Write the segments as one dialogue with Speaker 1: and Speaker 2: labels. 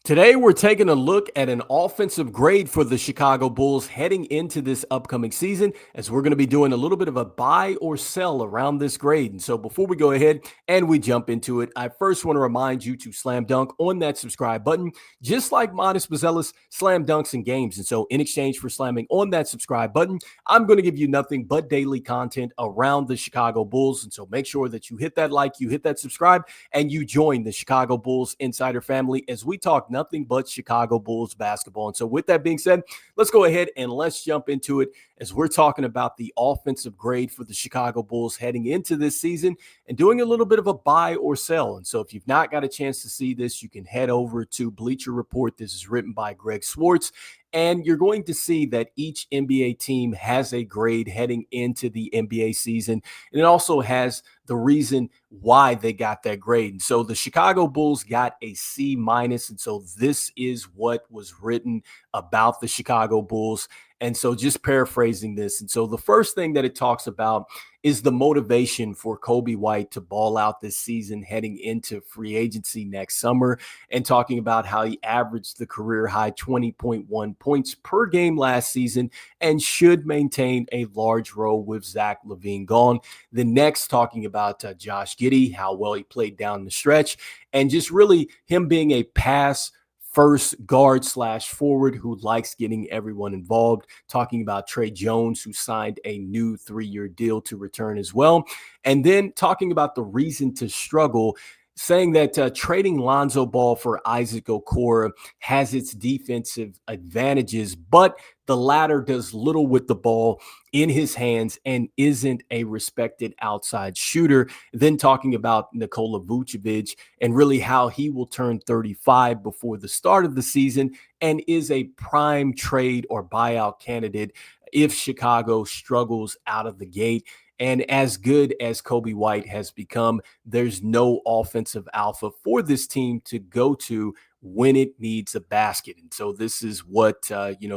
Speaker 1: Today, we're taking a look at an offensive grade for the Chicago Bulls heading into this upcoming season, as we're going to be doing a little bit of a buy or sell around this grade. And so before we go ahead and we jump into it, I first want to remind you to slam dunk on that subscribe button, just like Matas Buzelis slam dunks in games. And so in exchange for slamming on that subscribe button, I'm going to give you nothing but daily content around the Chicago Bulls. And so make sure that you hit that like, you hit that subscribe, and you join the Chicago Bulls Insider family as we talk nothing but Chicago Bulls basketball. And so with that being said, let's go ahead and let's jump into it as we're talking about the offensive grade for the Chicago Bulls heading into this season and doing a little bit of a buy or sell. And so if you've not got a chance to see this, you can head over to Bleacher Report. This is written by Greg Swartz. And you're going to see that each NBA team has a grade heading into the NBA season. And it also has the reason why they got that grade. And so the Chicago Bulls got a C minus. And so this is what was written about the Chicago Bulls. And so just paraphrasing this. And so the first thing that it talks about is the motivation for Coby White to ball out this season heading into free agency next summer, and talking about how he averaged the career high 20.1 points per game last season and should maintain a large role with Zach LaVine gone. The next talking about Josh Giddey, how well he played down the stretch, and just really him being a pass first guard / forward who likes getting everyone involved. Talking about Tre Jones, who signed a new 3-year deal to return as well. And then talking about the reason to struggle, saying that trading Lonzo Ball for Isaac Okoro has its defensive advantages, but the latter does little with the ball in his hands and isn't a respected outside shooter. Then talking about Nikola Vucevic and really how he will turn 35 before the start of the season and is a prime trade or buyout candidate if Chicago struggles out of the gate. And as good as Coby White has become, there's no offensive alpha for this team to go to when it needs a basket. And so this is what,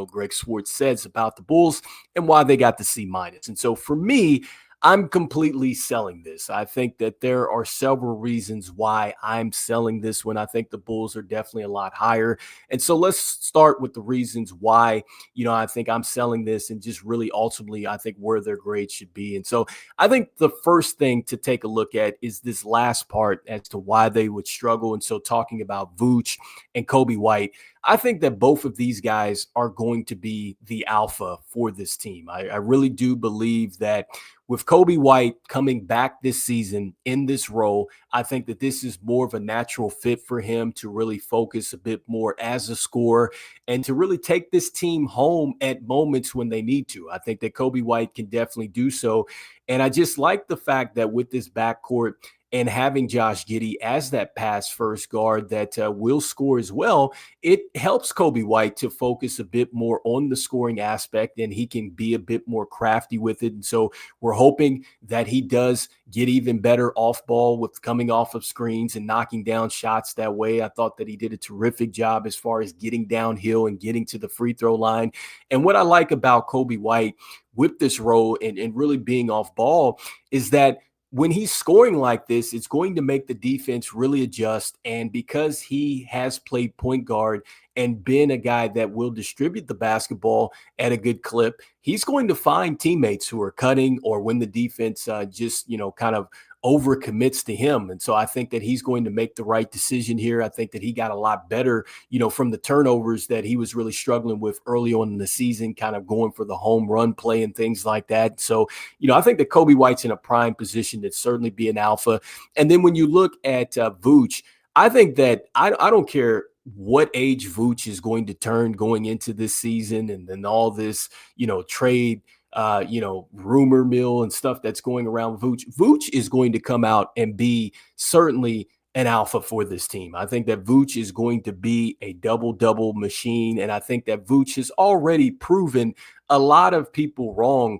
Speaker 1: Greg Swartz says about the Bulls and why they got the C minus. And so for me, I'm completely selling this. I think that there are several reasons why I'm selling this when I think the Bulls are definitely a lot higher. And so let's start with the reasons why, I think I'm selling this and just really ultimately I think where their grade should be. And so I think the first thing to take a look at is this last part as to why they would struggle. And so talking about Vooch and Coby White, I think that both of these guys are going to be the alpha for this team. I really do believe that with Coby White coming back this season in this role, I think that this is more of a natural fit for him to really focus a bit more as a scorer and to really take this team home at moments when they need to. I think that Coby White can definitely do so. And I just like the fact that with this backcourt, and having Josh Giddey as that pass first guard that will score as well, it helps Coby White to focus a bit more on the scoring aspect, and he can be a bit more crafty with it. And so we're hoping that he does get even better off ball with coming off of screens and knocking down shots that way. I thought that he did a terrific job as far as getting downhill and getting to the free throw line. And what I like about Coby White with this role and really being off ball is that when he's scoring like this, it's going to make the defense really adjust. And because he has played point guard and been a guy that will distribute the basketball at a good clip, he's going to find teammates who are cutting or when the defense kind of overcommits to him. And so I think that he's going to make the right decision here. I think that he got a lot better, from the turnovers that he was really struggling with early on in the season, kind of going for the home run play and things like that. So, I think that Coby White's in a prime position to certainly be an alpha. And then when you look at Vooch, I think that I don't care what age Vooch is going to turn going into this season and then all this, trade rumor mill and stuff that's going around Vooch. Vooch is going to come out and be certainly an alpha for this team. I think that Vooch is going to be a double-double machine, and I think that Vooch has already proven a lot of people wrong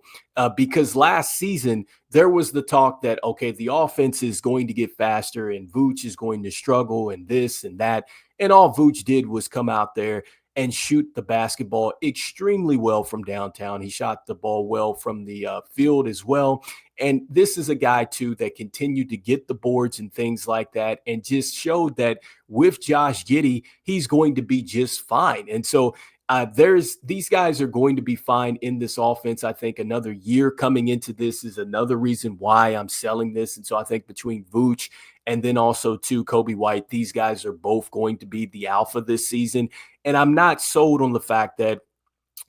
Speaker 1: because last season there was the talk that, okay, the offense is going to get faster and Vooch is going to struggle and this and that, and all Vooch did was come out there and shoot the basketball extremely well from downtown. He shot the ball well from the field as well. And this is a guy, too, that continued to get the boards and things like that and just showed that with Josh Giddey, he's going to be just fine. And so there's these guys are going to be fine in this offense. I think another year coming into this is another reason why I'm selling this. And so I think between Vooch and then also too Coby White, these guys are both going to be the alpha this season. And I'm not sold on the fact that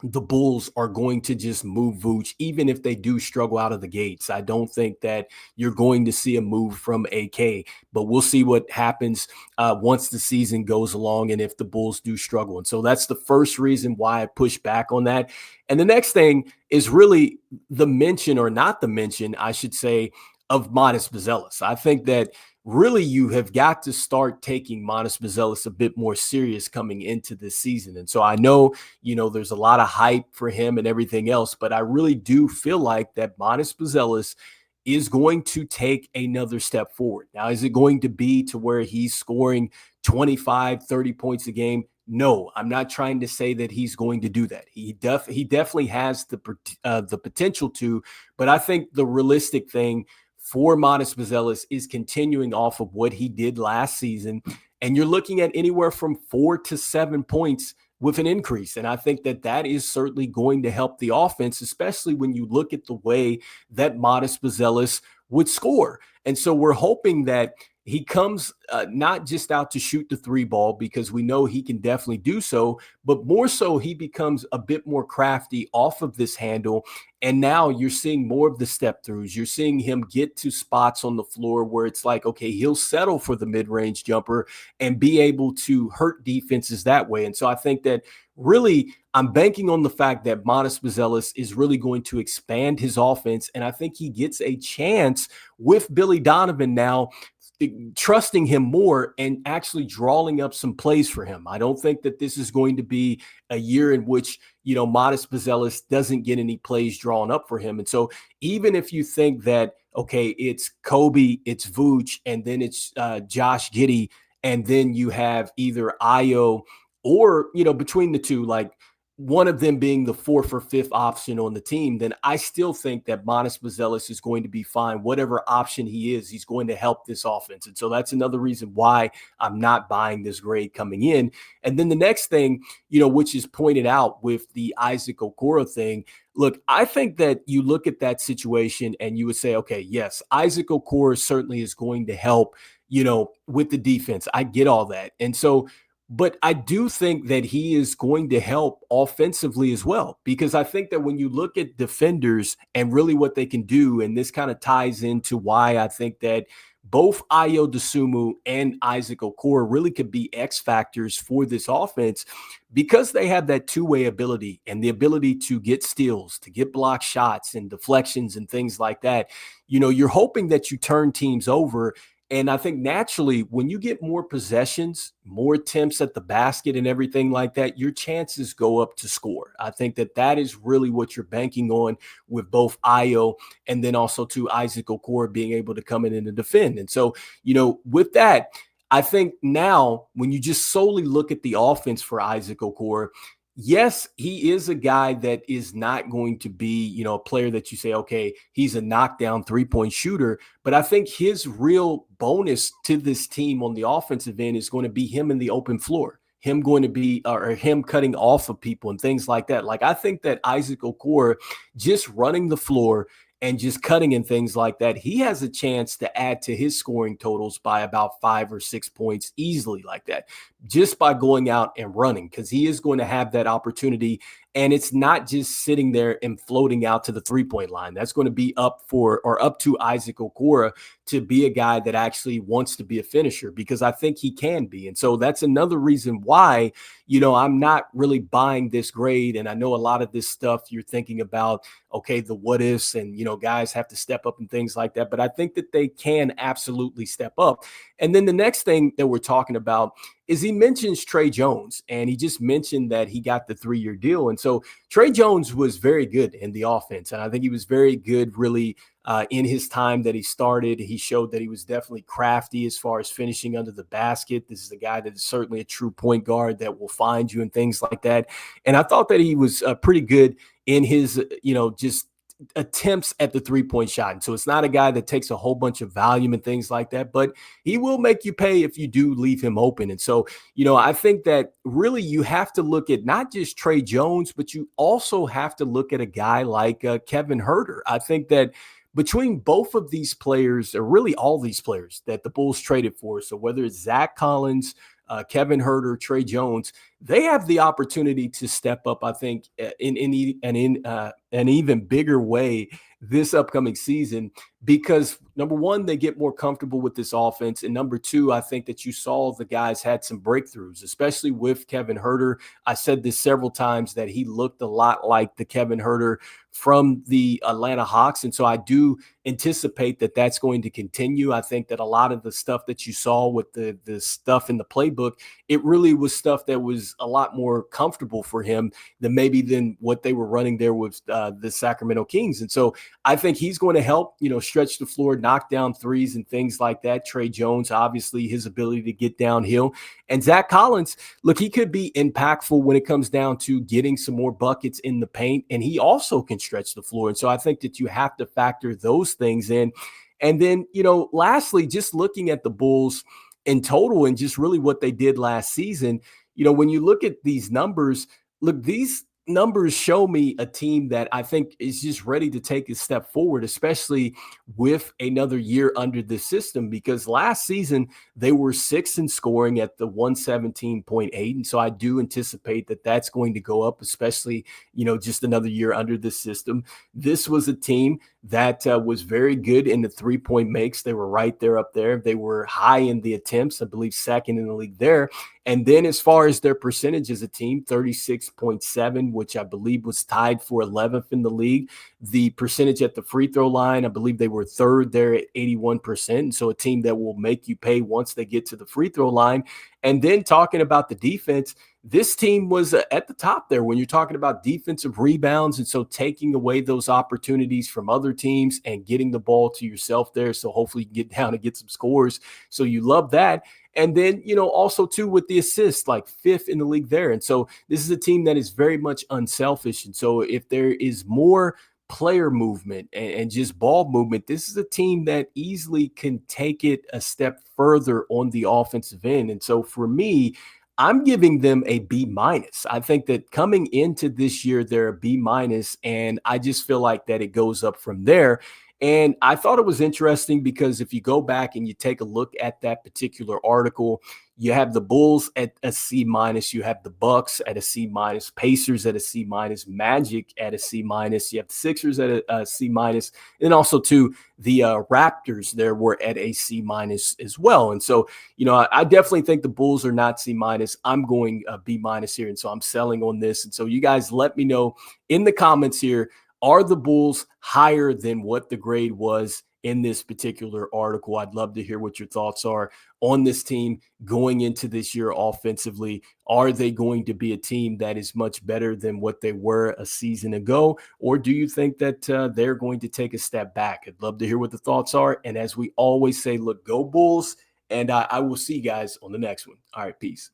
Speaker 1: the Bulls are going to just move Vooch, even if they do struggle out of the gates. I don't think that you're going to see a move from AK, but we'll see what happens once the season goes along and if the Bulls do struggle. And so that's the first reason why I push back on that. And the next thing is really the mention, or not the mention, I should say, of Matas Buzelis. I think that really you have got to start taking Matas Buzelis a bit more serious coming into this season. And so I know, there's a lot of hype for him and everything else, but I really do feel like that Matas Buzelis is going to take another step forward. Now, is it going to be to where he's scoring 25, 30 points a game? No, I'm not trying to say that he's going to do that. He definitely has the potential to, but I think the realistic thing for Matas Buzelis is continuing off of what he did last season. And you're looking at anywhere from 4 to 7 points with an increase. And I think that that is certainly going to help the offense, especially when you look at the way that Matas Buzelis would score. And so we're hoping that he comes not just out to shoot the three ball, because we know he can definitely do so, but more so he becomes a bit more crafty off of this handle. And now you're seeing more of the step throughs. You're seeing him get to spots on the floor where it's like, okay, he'll settle for the mid-range jumper and be able to hurt defenses that way. And so I think that really I'm banking on the fact that Matas Buzelis is really going to expand his offense. And I think he gets a chance with Billy Donovan now trusting him more and actually drawing up some plays for him. I don't think that this is going to be a year in which, Matas Buzelis doesn't get any plays drawn up for him. And so even if you think that, okay, it's Coby, it's Vooch, and then it's Josh Giddey, and then you have either Io or, between the two, like one of them being the fourth or fifth option on the team, then I still think that Matas Buzelis is going to be fine. Whatever option he is, he's going to help this offense. And so that's another reason why I'm not buying this grade coming in. And then the next thing, which is pointed out with the Isaac Okoro thing, look, I think that you look at that situation and you would say, okay, yes, Isaac Okoro certainly is going to help, with the defense. I get all that. And so, but I do think that he is going to help offensively as well, because I think that when you look at defenders and really what they can do, and this kind of ties into why I think that both Io DeSumo and Isaac Okoro really could be X factors for this offense, because they have that two-way ability and the ability to get steals, to get block shots and deflections and things like that. You're hoping that you turn teams over. And I think naturally, when you get more possessions, more attempts at the basket and everything like that, your chances go up to score. I think that that is really what you're banking on with both Io and then also to Isaac Okoro being able to come in and defend. And so, with that, I think now when you just solely look at the offense for Isaac Okoro, yes, he is a guy that is not going to be, a player that you say, okay, he's a knockdown three-point shooter. But I think his real bonus to this team on the offensive end is going to be him in the open floor, him going to be, or him cutting off of people and things like that. Like, I think that Isaac Okoro just running the floor and just cutting and things like that, he has a chance to add to his scoring totals by about 5 or 6 points easily like that, just by going out and running, because he is going to have that opportunity. And it's not just sitting there and floating out to the three-point line. That's going to be up to Isaac Okoro to be a guy that actually wants to be a finisher, because I think he can be. And so that's another reason why, I'm not really buying this grade. And I know a lot of this stuff you're thinking about, okay, the what ifs and, guys have to step up and things like that. But I think that they can absolutely step up. And then the next thing that we're talking about is he mentions Tre Jones, and he just mentioned that he got the 3-year deal. And so Tre Jones was very good in the offense, and I think he was very good, really, in his time that he started. He showed that he was definitely crafty as far as finishing under the basket. This is a guy that is certainly a true point guard that will find you and things like that. And I thought that he was pretty good in his, just attempts at the 3-point shot. And so it's not a guy that takes a whole bunch of volume and things like that, but he will make you pay if you do leave him open. And so, I think that really you have to look at not just Tre Jones, but you also have to look at a guy like Kevin Hurter. I think that between both of these players, or really all these players that the Bulls traded for, so whether it's Zac Collins, Kevin Hurter, Tre Jones, they have the opportunity to step up, I think, in an even bigger way this upcoming season, because number one, they get more comfortable with this offense. And number two, I think that you saw the guys had some breakthroughs, especially with Kevin Hurter. I said this several times that he looked a lot like the Kevin Hurter from the Atlanta Hawks. And so I do anticipate that that's going to continue. I think that a lot of the stuff that you saw with the stuff in the playbook, it really was stuff that was a lot more comfortable for him than what they were running there with the Sacramento Kings. And so I think he's going to help, stretch the floor, knock down threes and things like that. Tre Jones, obviously his ability to get downhill. And Zac Collins, look, he could be impactful when it comes down to getting some more buckets in the paint. And he also can stretch the floor. And so I think that you have to factor those things in. And then, lastly, just looking at the Bulls in total and just really what they did last season, when you look at these numbers, look, these numbers show me a team that I think is just ready to take a step forward, especially with another year under the system, because last season they were 6th in scoring at the 117.8. And so I do anticipate that that's going to go up, especially, just another year under the system. This was a team that was very good in the 3-point makes. They were right there up there. They were high in the attempts, I believe second in the league there. And then as far as their percentage as a team, 36.7, which I believe was tied for 11th in the league. The percentage at the free throw line, I believe they were 3rd there at 81%. And so a team that will make you pay once they get to the free throw line. And then talking about the defense, this team was at the top there when you're talking about defensive rebounds. And so taking away those opportunities from other teams and getting the ball to yourself there. So hopefully you can get down and get some scores. So you love that. And then, also too with the assists, like 5th in the league there. And so this is a team that is very much unselfish. And so if there is more player movement and just ball movement, this is a team that easily can take it a step further on the offensive end. And so for me, I'm giving them a B minus. I think that coming into this year, they're a B minus, and I just feel like that it goes up from there. And I thought it was interesting because if you go back and you take a look at that particular article, you have the Bulls at a C minus, you have the Bucks at a C minus, Pacers at a C minus, Magic at a C minus, you have the Sixers at a C minus, and also too the Raptors there were at a C minus as well. And so, I definitely think the Bulls are not C minus. I'm going B minus here, and so I'm selling on this. And so you guys let me know in the comments here. Are the Bulls higher than what the grade was in this particular article? I'd love to hear what your thoughts are on this team going into this year offensively. Are they going to be a team that is much better than what they were a season ago? Or do you think that they're going to take a step back? I'd love to hear what the thoughts are. And as we always say, look, go Bulls. And I will see you guys on the next one. All right, peace.